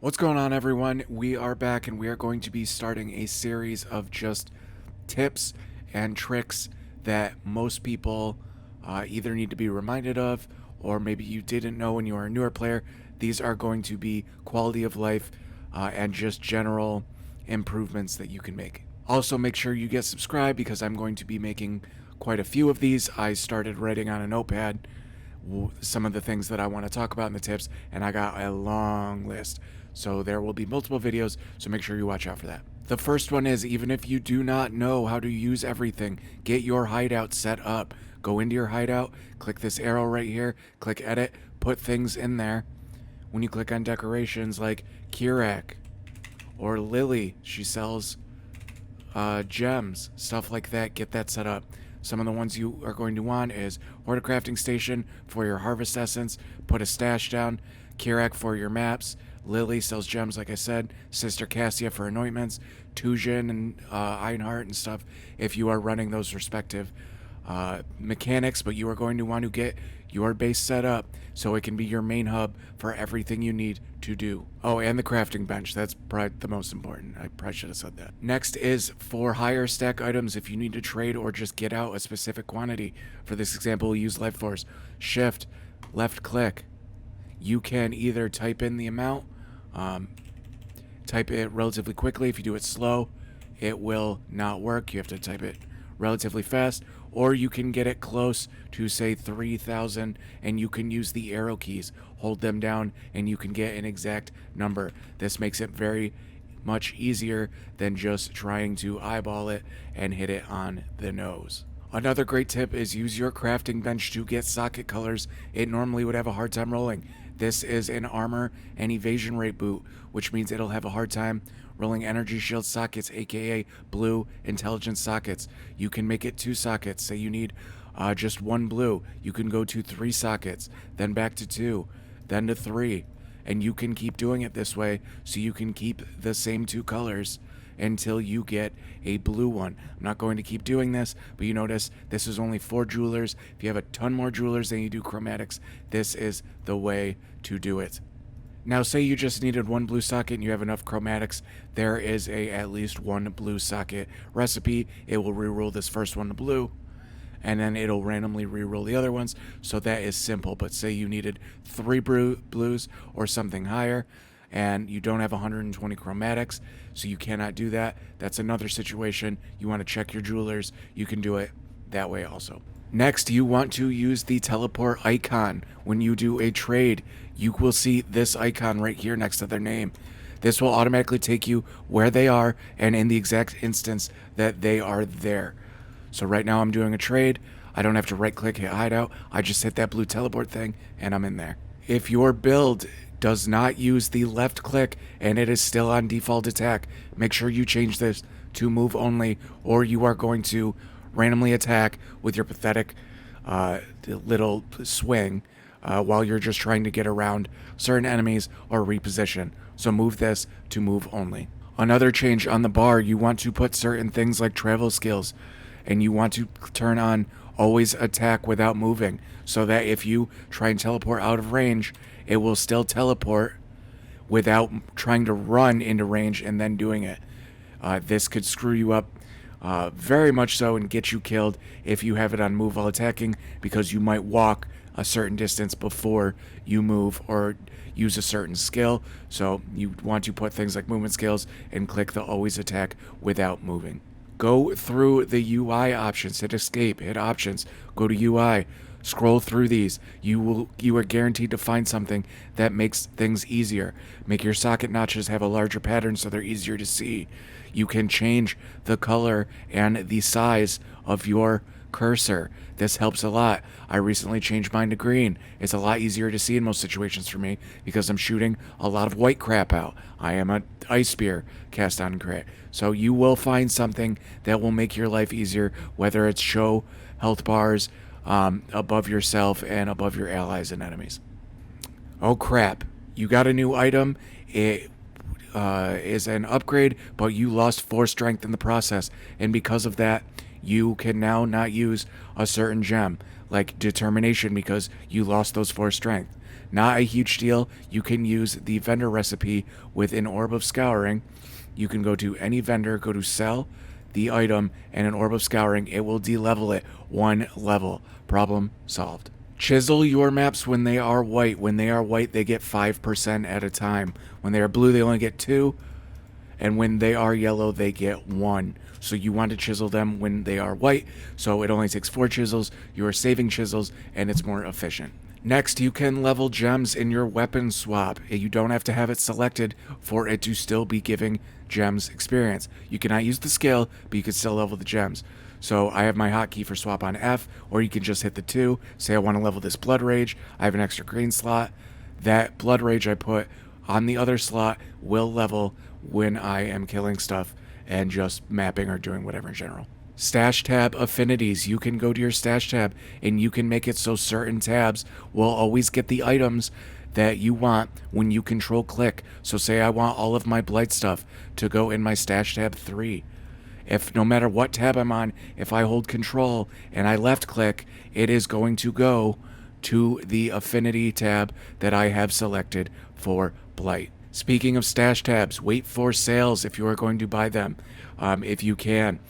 What's going on, everyone? We are back and we are going to be starting a series of just tips and tricks that most people either need to be reminded of, or maybe you didn't know when you were a newer player. These are going to be quality of life and just general improvements that you can make. Also, make sure you get subscribed because I'm going to be making quite a few of these. I started writing on a notepad some of the things that I want to talk about in the tips, and I got a long list. So there will be multiple videos, so make sure you watch out for that. The first one is, even if you do not know how to use everything, get your hideout set up. Go into your hideout, click this arrow right here, click edit, put things in there. When you click on decorations like Kirak or Lily, she sells gems, stuff like that, get that set up. Some of the ones you are going to want is Hoarder Crafting Station for your harvest essence, put a stash down, Kirak for your maps, Lily sells gems like I said, Sister Cassia for anointments, Tujin and Einhart and stuff if you are running those respective mechanics, but you are going to want to get your base set up so it can be your main hub for everything you need to do. Oh, and the crafting bench. That's probably the most important. I probably should have said that. Next is for higher stack items if you need to trade or just get out a specific quantity. For this example, we'll use Life Force. Shift, left click. You can either type in the amount, type it relatively quickly. If you do it slow, it will not work. You have to type it relatively fast, or you can get it close to, say, 3,000, and you can use the arrow keys. Hold them down, and you can get an exact number. This makes it very much easier than just trying to eyeball it and hit it on the nose. Another great tip is use your crafting bench to get socket colors it normally would have a hard time rolling. This is an armor and evasion rate boot, which means it'll have a hard time rolling energy shield sockets, aka blue intelligence sockets. You can make it 2 sockets. Say you need just 1 blue. You can go to 3 sockets, then back to 2, then to 3. And you can keep doing it this way so you can keep the same 2 colors until you get a blue one. I'm not going to keep doing this, but you notice this is only 4 jewelers. If you have a ton more jewelers than you do chromatics, this is the way to do it. Now, say you just needed 1 blue socket and you have enough chromatics, there is at least 1 blue socket recipe. It will reroll this first one to blue, and then it'll randomly reroll the other ones. So that is simple. But say you needed 3 blues or something higher, and you don't have 120 chromatics, so you cannot do that. That's another situation. You want to check your jewelers. You can do it that way also. Next, you want to use the teleport icon. When you do a trade, you will see this icon right here next to their name. This will automatically take you where they are and in the exact instance that they are there. So right now I'm doing a trade. I don't have to right click, hit hideout. I just hit that blue teleport thing and I'm in there. If your build does not use the left click and it is still on default attack, make sure you change this to move only, or you are going to randomly attack with your pathetic little swing while you're just trying to get around certain enemies or reposition. So move this to move only. Another change on the bar, you want to put certain things like travel skills, and you want to turn on always attack without moving, so that if you try and teleport out of range, it will still teleport without trying to run into range and then doing it. This could screw you up very much so and get you killed if you have it on move while attacking, because you might walk a certain distance before you move or use a certain skill. So you want to put things like movement skills and click the always attack without moving. Go through the UI options, hit escape, hit options, go to UI, scroll through these. You are guaranteed to find something that makes things easier. Make your socket notches have a larger pattern so they're easier to see. You can change the color and the size of your cursor. This helps a lot. I recently changed mine to green. It's a lot easier to see in most situations for me because I'm shooting a lot of white crap out. I am an ice spear cast on crit. So you will find something that will make your life easier, whether it's show health bars above yourself and above your allies and enemies. Oh crap, you got a new item. It is an upgrade, but you lost 4 strength in the process, and because of that, you can now not use a certain gem like determination because you lost those 4 strength. Not a huge deal. You can use the vendor recipe with an orb of scouring. You can go to any vendor, go to sell the item, and an orb of scouring. It will de-level it 1 level. Problem solved. Chisel your maps when they are white. When they are white, they get 5% at a time. When they are blue, they only get 2. And when they are yellow, they get 1. So you want to chisel them when they are white, so it only takes 4 chisels. You are saving chisels, and it's more efficient. Next, you can level gems in your weapon swap. You don't have to have it selected for it to still be giving gems experience. You cannot use the scale, but you can still level the gems. So I have my hotkey for swap on F, or you can just hit the 2. Say I want to level this Blood Rage. I have an extra green slot. That Blood Rage I put on the other slot will level when I am killing stuff and just mapping or doing whatever in general. Stash tab affinities. You can go to your stash tab and you can make it so certain tabs will always get the items that you want when you control click. So say I want all of my blight stuff to go in my stash tab 3. If no matter what tab I'm on, if I hold control and I left click, it is going to go to the affinity tab that I have selected for blight. Speaking of stash tabs, wait for sales if you are going to buy them. If you can.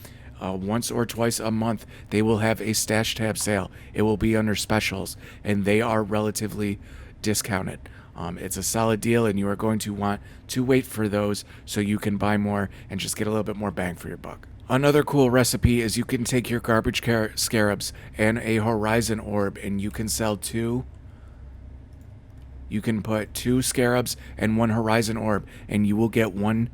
Once or twice a month, they will have a stash tab sale. It will be under specials, and they are relatively discounted. It's a solid deal, and you are going to want to wait for those so you can buy more and just get a little bit more bang for your buck. Another cool recipe is you can take your garbage scarabs and a horizon orb, and you can sell 2. You can put 2 scarabs and 1 horizon orb, and you will get 1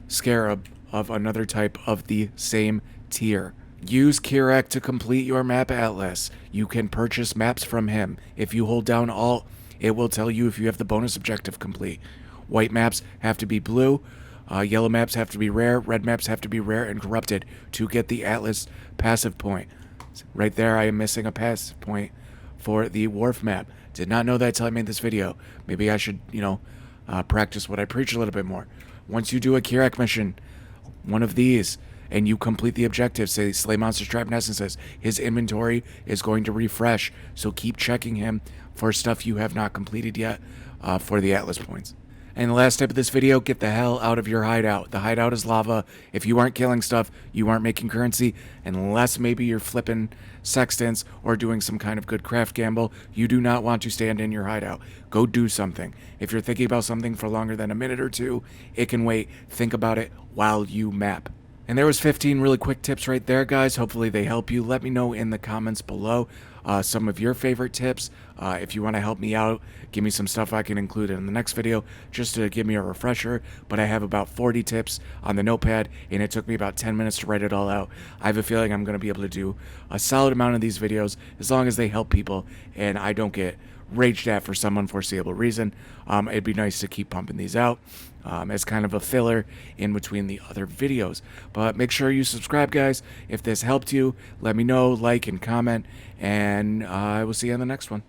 scarab of another type of the same tier. Use Kirak to complete your map atlas. You can purchase maps from him. If you hold down Alt, it will tell you if you have the bonus objective complete. White maps have to be blue. Yellow maps have to be rare. Red maps have to be rare and corrupted to get the atlas passive point. Right there, I am missing a passive point for the wharf map. Did not know that until I made this video. Maybe I should, practice what I preach a little bit more. Once you do a Kirak mission, one of these, and you complete the objective, say slay monsters, trap essences, his inventory is going to refresh. So keep checking him for stuff you have not completed yet for the atlas points. And the last tip of this video, get the hell out of your hideout. The hideout is lava. If you aren't killing stuff, you aren't making currency, unless maybe you're flipping sextants or doing some kind of good craft gamble. You do not want to stand in your hideout. Go do something. If you're thinking about something for longer than a minute or 2, it can wait. Think about it while you map. And there was 15 really quick tips right there, guys. Hopefully they help you. Let me know in the comments below some of your favorite tips. If you want to help me out, give me some stuff I can include in the next video just to give me a refresher. But I have about 40 tips on the notepad, and it took me about 10 minutes to write it all out. I have a feeling I'm going to be able to do a solid amount of these videos as long as they help people and I don't get raged at for some unforeseeable reason. It'd be nice to keep pumping these out as kind of a filler in between the other videos. But make sure you subscribe, guys. If this helped you, let me know, like and comment, and I will see you on the next one.